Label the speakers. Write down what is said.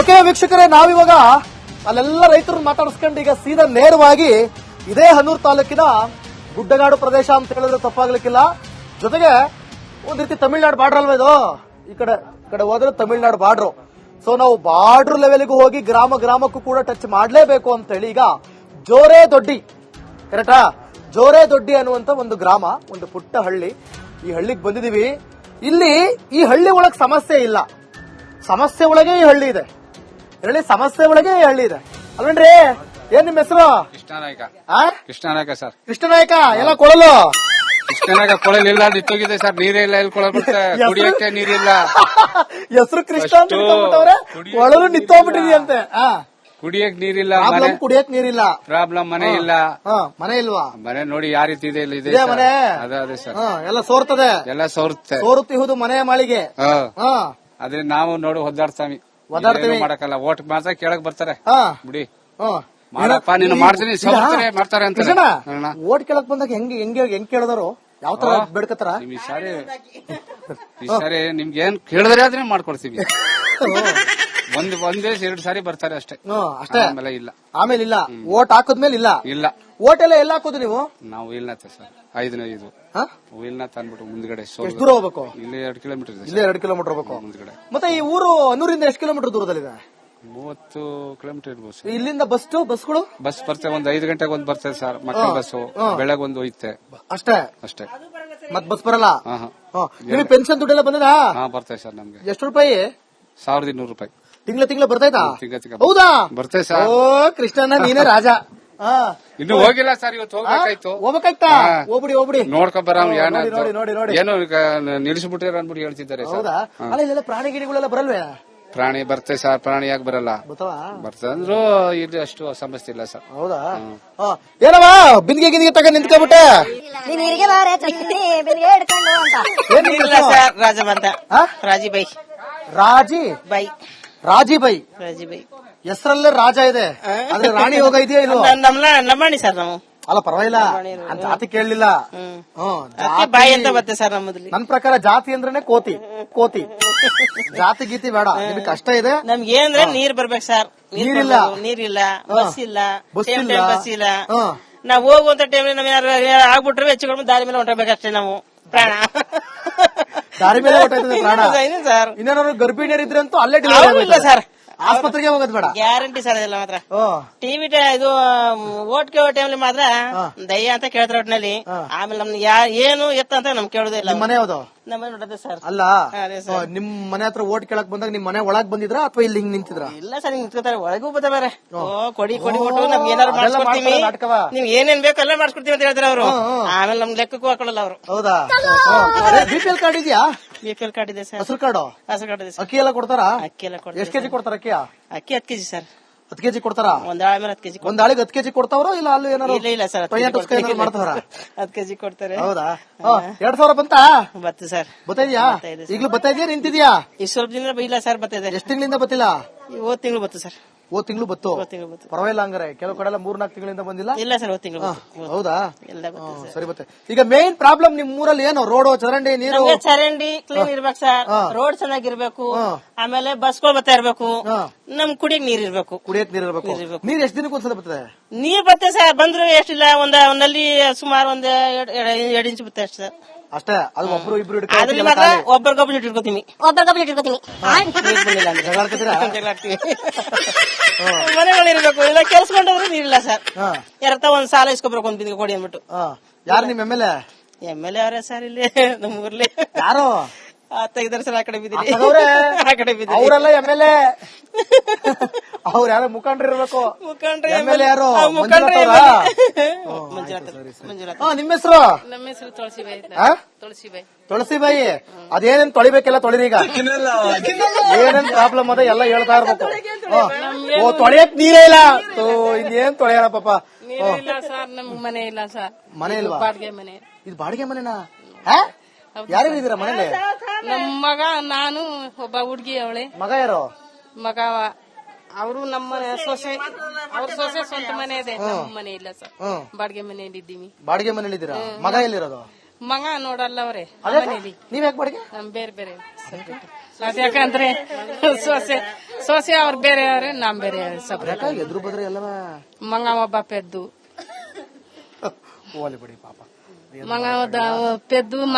Speaker 1: Okay ವೀಕ್ಷಕರೇ, ನಾವಿವಾಗ ಅಲ್ಲೆಲ್ಲ ರೈತರನ್ನ ಮಾತಾಡಿಸ್ಕೊಂಡು ಈಗ ಸೀದಾ ನೇರವಾಗಿ ಇದೇ ಹನೂರು ತಾಲೂಕಿನ ಗುಡ್ಡಗಾಡು ಪ್ರದೇಶ ಅಂತ ಹೇಳಿದ್ರೆ ತಪ್ಪಾಗ್ಲಿಕ್ಕಿಲ್ಲ. ಜೊತೆಗೆ ಒಂದ್ ರೀತಿ ತಮಿಳ್ನಾಡು ಬಾರ್ಡರ್ ಅಲ್ವಾ ಇದು. ಈ ಕಡೆ ಹೋದ್ರೆ ತಮಿಳ್ನಾಡು ಬಾರ್ಡ್ರು. ಸೊ ನಾವು ಬಾರ್ಡರ್ ಲೆವೆಲ್ಗೂ ಹೋಗಿ ಗ್ರಾಮಕ್ಕೂ ಕೂಡ ಟಚ್ ಮಾಡ್ಲೇಬೇಕು ಅಂತ ಹೇಳಿ ಈಗ ಜೋರೇ ದೊಡ್ಡಿ, ಕರೆಕ್ಟಾ, ಜೋರೇ ದೊಡ್ಡಿ ಅನ್ನುವಂತ ಒಂದು ಗ್ರಾಮ, ಒಂದು ಪುಟ್ಟ ಹಳ್ಳಿ. ಈ ಹಳ್ಳಿಗೆ ಬಂದಿದೀವಿ. ಇಲ್ಲಿ ಈ ಹಳ್ಳಿ ಒಳಗ್ ಸಮಸ್ಯೆ ಇಲ್ಲ, ಸಮಸ್ಯೆ ಒಳಗೆ ಈ ಹಳ್ಳಿ ಇದೆ. ಹೇಳಿ, ಸಮಸ್ಯೆ ಒಳಗೆ ಈ ಹಳ್ಳಿ ಇದೆ ಅಲ್ವೇನ್ರಿ? ಏನ್ ನಿಮ್ ಹೆಸರು?
Speaker 2: ಕೃಷ್ಣನಾಯ್ಕ.
Speaker 1: ಕೃಷ್ಣನಾಯ್ಕ ಸರ್. ಕೃಷ್ಣನಾಯ್ಕ ಎಲ್ಲ ಕೊಳಲು
Speaker 2: ಕೃಷ್ಣನಾಯ್ಕ ಕೊಳಲಿಲ್ಲ, ನಿಂತೋಗಿದೆ ಸರ್. ನೀರೇ ಇಲ್ಲ, ಇಲ್ಲಿ ಕೊಳ ಬರುತ್ತೆ, ಕುಡಿಯಕ್ಕೆ ನೀರಿಲ್ಲ.
Speaker 1: ಹೆಸರು ಕೃಷ್ಣ ಅಂತ ಇಟ್ಕೊಂಡ್ಬಿಟ್ಟವ್ರೆ, ಕೊಳಲು ನಿಂತೋಗ್ಬಿಟ್ಟಿದೆಯಂತೆ.
Speaker 2: ಕುಡಿಯಕ್ ನೀರಿಲ್ಲ,
Speaker 1: ಕುಡಿಯಕ್ ನೀರಿಲ್ಲ,
Speaker 2: ಪ್ರಾಬ್ಲಮ್. ಮನೆ ಇಲ್ಲ.
Speaker 1: ಮನೆ ಇಲ್ವಾ?
Speaker 2: ಮನೆ ನೋಡಿ ಯಾವ ರೀತಿ ಇದೆ, ಇದೆ
Speaker 1: ಮನೆ.
Speaker 2: ಅದೇ ಸರ್,
Speaker 1: ಎಲ್ಲ ಸೋರ್ತದೆ,
Speaker 2: ಎಲ್ಲ
Speaker 1: ಸೋರುತ್ತಿಹುದು ಮನೆಯ ಮಾಳಿಗೆ.
Speaker 2: ಅದೇ ನಾವು ನೋಡಿ ಒದ್ದಾಡ್ತಾವಿ, ಮಾಡಕ್ಕಲ್ಲ. ಓಟ್ ಮಾತ್ರ ಕೇಳಕ್ ಬರ್ತಾರೆ, ಬಿಡಿ ಮಾಡಪ್ಪ ನೀನು ಮಾಡ್ತೀನಿ ಮಾಡ್ತಾರೆ ಅಂತ.
Speaker 1: ಓಟ್ ಕೇಳಕ್ ಬಂದಾಗ ಹೆಂಗ್ ಕೇಳಿದ್ರು, ಯಾವ ತರ ಬೇಡ್ಕತ್ತಾರ?
Speaker 2: ಈ ಸಾರಿ ನಿಮ್ಗೆ ಏನ್ ಕೇಳಿದ್ರೆ ಆದ್ರೆ ಮಾಡ್ಕೊಡ್ತೀವಿ. ಒಂದೇ 2 ಸಾರಿ ಬರ್ತಾರೆ ಅಷ್ಟೇ, ಆಮೇಲೆ ಇಲ್ಲ.
Speaker 1: ಆಮೇಲೆ ಇಲ್ಲ. ಓಟ್ ಹಾಕದ್ಮೇಲೆ ಇಲ್ಲ.
Speaker 2: ಇಲ್ಲ.
Speaker 1: ಓಟ್ ಎಲ್ಲ ಹಾಕೋದು ನೀವು?
Speaker 2: ನಾವು ಇಲ್ನತ್ತೆ ಸರ್, 5 ಇಲ್ನತ್ ಅಂದ್ಬಿಟ್ಟು ಮುಂದ್ಗಡೆ.
Speaker 1: ಎಷ್ಟು ದೂರ ಹೋಗ್ಬೇಕು?
Speaker 2: ಇಲ್ಲಿ 2 ಕಿಲೋಮೀಟರ್ ಇದೆ.
Speaker 1: ಇಲ್ಲೇ 2 ಕಿಲೋಮೀಟರ್ ಹೋಗ್ಬೇಕು
Speaker 2: ಮುಂದ್ಗಡೆ.
Speaker 1: ಮತ್ತೆ ಈ ಊರು ಹನೂರಿಂದ ಎಷ್ಟು ಕಿಲೋಮೀಟರ್ ದೂರದಲ್ಲಿದೆ?
Speaker 2: 30 ಕಿಲೋಮೀಟರ್ ಇರ್ಬೋದು.
Speaker 1: ಇಲ್ಲಿಂದ ಬಸ್ಗಳು
Speaker 2: ಬಸ್ ಬರ್ತೇವೆ, ಒಂದ್ 5 ಗಂಟೆಗೆ ಒಂದ್ ಬರ್ತೇವೆ ಸರ್. ಮಕ್ಕಳ ಬಸ್ಸು ಬೆಳಗ್ಗೆ ಒಂದು ಹೋಯ್ತೆ
Speaker 1: ಅಷ್ಟೇ. ಮತ್ ಬಸ್ ಬರಲ್ಲ. ನಿಮಗೆ ಪೆನ್ಷನ್ ದುಡ್ಡೆಲ್ಲ ಬಂದದಾ?
Speaker 2: ಬರ್ತೇವೆ ಸರ್. ನಮ್ಗೆ
Speaker 1: ಎಷ್ಟು ರೂಪಾಯಿ?
Speaker 2: 1200 ರೂಪಾಯಿ
Speaker 1: ತಿಂಗಳ ಬರ್ತಾಯ್ತಾ?
Speaker 2: ಹೌದಾ? ಬರ್ತೇವೆ ಸರ್.
Speaker 1: ಓ ಕೃಷ್ಣಣ್ಣ, ನೀನೇ ರಾಜ.
Speaker 2: ಇನ್ನು ಹೋಗಿಲ್ಲ ಸರ್, ಇವತ್ತು
Speaker 1: ಹೋಗ್ಬೇಕಾಯ್ತಾ? ಹೋಗ್ಬಿಡಿ
Speaker 2: ನೋಡ್ಕೊಂಡ್ ಬರ.
Speaker 1: ನೋಡಿ
Speaker 2: ಏನೋ ನಿಲ್ಲಿಸ್ಬಿಟ್ಟಿರ ಅನ್ಬಿಟ್ಟು ಹೇಳ್ತಿದ್ದಾರೆ.
Speaker 1: ಹೌದಾ? ಅಲ್ಲ, ಇಲ್ಲೆಲ್ಲ ಪ್ರಾಣಿ ಗಿಣಿಗಳೆಲ್ಲ ಬರಲ್ವೇ?
Speaker 2: ಪ್ರಾಣಿ ಬರ್ತೇವೆ ಸರ್. ಪ್ರಾಣಿ ಯಾಕೆ ಬರಲ್ಲ? ಬರ್ತಂದ್ರು ಇಲ್ಲಿ ಅಷ್ಟು ಸಮಸ್ಯೆ ಇಲ್ಲ ಸರ್.
Speaker 1: ಹೌದಾ? ಏನವ ಬಿಂದಿಗೆ ತಗೊಂಡ್ ನಿಂತ್ಕೊಂಡ್ಬಿಟ್ಟೆ? ರಾಜಿಬೈ ಹೆಸರಲ್ಲೇ ರಾಜ ಇದೆ, ಆದ್ರೆ ರಾಣಿ ಹೋಗ ಇದೆಯಾ ಇಲ್ವಾ?
Speaker 3: ನಮ್ಮಣಿ ಸರ್ ನಾವು.
Speaker 1: ಅಲ್ಲ ಪರವಾಗಿಲ್ಲ, ಜಾತಿ ಕೇಳಲಿಲ್ಲ.
Speaker 3: ಬಾಯಿ ಅಂತ ಬರ್ತೇ ಸರ್ ನಮ್ಮದ್ರಲ್ಲಿ.
Speaker 1: ನನ್ ಪ್ರಕಾರ ಜಾತಿ ಅಂದ್ರೇನೆ ಕೋತಿ ಜಾತಿ ಗೀತಿ ಬೇಡ. ನಿಮ್ಗೆ ಕಷ್ಟ ಇದೆ.
Speaker 3: ನಮ್ಗೆ ಏನಂದ್ರೆ ನೀರ್ ಬರ್ಬೇಕು ಸರ್. ನೀರಿಲ್ಲ, ಬಸ್ ಇಲ್ಲ, ಬಸ್ ಇಲ್ಲ. ನಾವ್ ಹೋಗುವಂತ ಟೈಮ್ ನಮ್ಗೆ ಆಗ್ಬಿಟ್ರೆ ಹೆಚ್ಚು ದಾರಿ ಮೇಲೆ ಹೊಂಟಬೇಕಷ್ಟೇ. ನಾವು ಪ್ರಾಣ
Speaker 1: ದಾರಿ ಮೇಲೆ ಹೊಂಟಾಯ್ತದೆ ಪ್ರಾಣ ಸರ್. ಇನ್ನೇನಾದ್ರು ಗರ್ಭಿಣಿಯರಿದ್ರೆ ಅಂತೂ ಅಲ್ಲೇ
Speaker 3: ಇಲ್ಲ ಸರ್,
Speaker 1: ಆಸ್ಪತ್ರೆಗೆ ಹೋಗೋದ್ ಬೇಡ.
Speaker 3: ಗ್ಯಾರಂಟಿ ಸರ್ ಅದೆಲ್ಲ ಮಾತ್ರ. ಟಿವಿ ಇದು ಓಟ್ ಟೈಮ್ಲಿ ಮಾತ್ರ ದಯ್ಯ ಅಂತ ಕೇಳ್ತಾರೆ ಒಟ್ಟಿನಲ್ಲಿ. ಆಮೇಲೆ ನಮ್ಗೆ ಏನು ಎತ್ತ ಅಂತ ನಮ್ಗೆ ಕೇಳುದಿಲ್ಲ.
Speaker 1: ಮನೆ ಯಾವ್ದು?
Speaker 3: ನಮ್ಮ ನೋಡೋದು ಸರ್.
Speaker 1: ಅಲ್ಲ, ನಿಮ್ ಮನೆ ಹತ್ರ ಓಟ್ ಕೇಳಕ್ ಬಂದಾಗ ನಿಮ್ ಮನೆ ಒಳಗ್ ಬಂದಿದ್ರ ಅಥವಾ ಇಲ್ಲಿ ಹಿಂಗ್ ನಿಂತಿದ್ರ?
Speaker 3: ಇಲ್ಲ ಸರ್, ಹಿಂಗ್ ನಿಂತ್ಕೋತಾರೆ. ಒಳಗೂ ಬರ್ತಾರೆ. ಕೊಡಿ ಕೊಟ್ಟು ನಮ್ಗೆ ಏನಾದ್ರು ಮಾಡ್ಕೊಡ್ತೀವಿ, ನೀವ್ ಏನೇನ್ ಬೇಕು ಎಲ್ಲ ಮಾಡ್ಕೊಡ್ತೀವಿ ಅಂತ ಹೇಳ್ತಾರೆ ಅವರು. ಆಮೇಲೆ ನಮ್ಗೆ ಲೆಕ್ಕಕ್ಕೂ ಹಾಕೊಳ್ಳಲ್ಲ ಅವರು.
Speaker 1: ಹೌದಾ? BPL ಕಾರ್ಡ್ ಇದೆಯಾ?
Speaker 3: BPL ಕಾರ್ಡ್ ಇದೆ ಸರ್.
Speaker 1: ಹಸಿರು ಕಾರ್ಡ್ ಇದೆ. ಅಕ್ಕಿ ಎಲ್ಲ ಕೊಡ್ತಾರ?
Speaker 3: ಅಕ್ಕಿ ಎಲ್ಲ ಕೊಡ್ತಾರೆ.
Speaker 1: ಎಷ್ಟು ಕೆಜಿ ಕೊಡ್ತಾರ ಅಕ್ಕಿ?
Speaker 3: ಅಕ್ಕಿ 10 ಕೆಜಿ ಸರ್.
Speaker 1: 10 ಕೆಜಿ ಕೊಡ್ತಾರ?
Speaker 3: ಒಂದ್ ಆಳೆ ಮೇಲೆ 10 ಕೆಜಿ.
Speaker 1: ಒಂದ್ ಆಳಿಗೆ 10 ಕೆಜಿ ಕೊಡ್ತಾವ್ರ ಇಲ್ಲ ಅಲ್ಲಿ ಏನಾರು?
Speaker 3: ಇಲ್ಲ ಸರ್,
Speaker 1: ಮಾಡ್ತಾರ.
Speaker 3: 10 ಕೆಜಿ ಕೊಡ್ತಾರೆ.
Speaker 1: ಹೌದಾ? 2000 ಬಂತಾ?
Speaker 3: ಬತ್ತು ಸರ್.
Speaker 1: ಬತ್ತಿದ್ಯಾ? ಈಗ್ಲೂ ಬತ್ತಾ ಇದೆಯಾ, ನಿಂತಿದ್ಯಾ?
Speaker 3: ಈ ಸ್ವಲ್ಪ ದಿನ ಇಲ್ಲ ಸರ್, ಬತ್ತಿದೆ.
Speaker 1: ಎಷ್ಟು ತಿಂಗಳಿಂದ ಬತ್ತಿಲ್ಲ?
Speaker 3: ಹೋದ್ ತಿಂಗಳು ಬತ್ತು ಸರ್.
Speaker 1: ಹೋದ್ ತಿಂಗಳು ಬತ್ತು. ಪರವಾಗಿಲ್ಲ ಹಂಗಾರೆ. ಕೆಲವು ಕಡೆ 3-4 ತಿಂಗಳಿಂದ ಬಂದಿಲ್ಲ.
Speaker 3: ಇಲ್ಲ ಸರ್, ಹೋದ್ ತಿಂಗಳು.
Speaker 1: ಹೌದಾ? ಸರಿ ಬತ್ತೆ. ಈಗ ಮೇನ್ ಪ್ರಾಬ್ಲಮ್ ನಿಮ್ ಊರಲ್ಲಿ ಏನು? ರೋಡ್, ಚರಂಡಿ, ನೀರು.
Speaker 3: ಚರಂಡಿ ಕ್ಲೀನ್ ಇರ್ಬೇಕು ಸರ್, ರೋಡ್ ಚೆನ್ನಾಗಿರ್ಬೇಕು, ಆಮೇಲೆ ಬಸ್ಗಳು ಬರ್ತಾ ಇರ್ಬೇಕು, ನಮ್ ಕುಡಿಯಕ್ ನೀರ್ ಇರ್ಬೇಕು.
Speaker 1: ಕುಡಿಯಕ್ ನೀರ್ ಇರ್ಬೇಕು. ನೀರ್ ಎಷ್ಟು ದಿನಕ್ಕೆ ಒಂದ್ಸಲ ಬರ್ತದೆ?
Speaker 3: ನೀರ್ ಬರ್ತದೆ ಸರ್, ಬಂದ್ರು ಎಷ್ಟಿಲ್ಲ, ನಲ್ಲಿ ಸುಮಾರು 2 ಇಂಚ್ ಬರ್ತದೆ ಅಷ್ಟೇ ಸರ್.
Speaker 1: ಅಷ್ಟೇ. ಅದು ಒಬ್ರು ಇಬ್ರು
Speaker 3: ಅದ್ರಲ್ಲಿ ಮಾತ್ರ ಒಬ್ಬರಿಗೊಬ್ಬರು ಇಟ್ಕೊತೀನಿ. ಮನೆಗಳು ಇರ್ಬೇಕು, ಇಲ್ಲ ಕೆಲ್ಸಕೊಂಡ್ರೆ ನೀರಿಲ್ಲ ಸರ್. ಯಾರತ್ತ ಒಂದ್ ಸಾಲ ಇಸ್ಕೊಬ್ಬೇಕು, ಒಂದ್ ಬಿಂದಿಗೆ ಕೊಡಿ ಅಂದ್ಬಿಟ್ಟು.
Speaker 1: ಯಾರು ನಿಮ್ MLA?
Speaker 3: MLA ಅವರೇ ಸರ್, ಇಲ್ಲಿ ನಮ್ಮ ಊರ್ಲಿ.
Speaker 1: ಯಾರು
Speaker 3: ತೆಗ್ದಾರೆ ಸರ್? ಆ ಕಡೆ ಬಿದ್ದಿರಿ,
Speaker 1: ಆ ಕಡೆ ಬಿದ್ದಿರಿ. ಅವರೆಲ್ಲ MLA. ಅವ್ರು ಯಾರೋ ಮುಖಂಡ್ರು ಇರ್ಬೇಕು. MLA ಯಾರು? ಮಂಜುನಾಥ್. ನಿಮ್ಮ ಹೆಸರು?
Speaker 4: ನಮ್ಮ ಹೆಸರು
Speaker 1: ತುಳಸಿಬಾಯಿ. ಅದೇನೇನ್ ತೊಳಿಬೇಕೆಲ್ಲ ತೊಳಿರಿ. ಈಗ ಏನೇನ್ ಪ್ರಾಬ್ಲಮ್ ಅದ ಎಲ್ಲ ಹೇಳ್ತಾ ಇರ್ಬೇಕು. ತೊಳೆಯಕ್ ನೀರೇ ಇಲ್ಲ, ಇನ್ನೇನ್ ತೊಳೆಯೋಣ ಪಾಪ.
Speaker 4: ಮನೆ ಇಲ್ಲ ಸರ್.
Speaker 1: ಮನೆ ಇಲ್ವಾ?
Speaker 4: ಬಾಡಿಗೆ ಮನೆ.
Speaker 1: ಇದು ಬಾಡಿಗೆ ಮನೆನಾ? ಯಾರ್ಯಾರು ಇದೀರ ಮನೇಲಿ?
Speaker 4: ನಮ್ಮ ಮಗ, ನಾನು, ಒಬ್ಬ ಹುಡ್ಗಿ ಅವಳೆ.
Speaker 1: ಮಗ ಯಾರು?
Speaker 4: ಮಗ ಅವರು ನಮ್ಮ ಸೊಸೆ, ಅವ್ರ ಸೊಸೆ ಸ್ವಂತ ಮನೆ ಇದೆ, ನಮ್ಮ ಮನೆ ಇಲ್ಲ ಸರ್. ಬಾಡಿಗೆ ಮನೆಯಲ್ಲಿ ಇದ್ದೀವಿ.
Speaker 1: ಬಾಡಿಗೆ ಮನೇಲಿ ಇದ್ದೀರಾ? ಮಗ ಎಲ್ಲಿರೋದು?
Speaker 4: ಮಗ ನೋಡಲ್ಲ ಅವ್ರೆ ಮನೇಲಿ.
Speaker 1: ನೀವ್ ಯಾಕೆ ಬಾಡಿಗೆ?
Speaker 4: ಬೇರೆ ಬೇರೆ. ಅದ್ಯಾಕಂದ್ರೆ ಸೊಸೆ ಅವ್ರು ಬೇರೆ ನಮ್ ಬೇರೆ ಸಪ್ರೇಟ್
Speaker 1: ಎದುರು ಬದ್ರೆ ಎಲ್ಲ
Speaker 4: ಮಂಗ ಒಬ್ಬ ಪೆದ್ದು
Speaker 1: ಹೋಲಿ ಬಿಡಿ ಪಾಪ
Speaker 4: ಮಂಗ ಪೆದ್ದು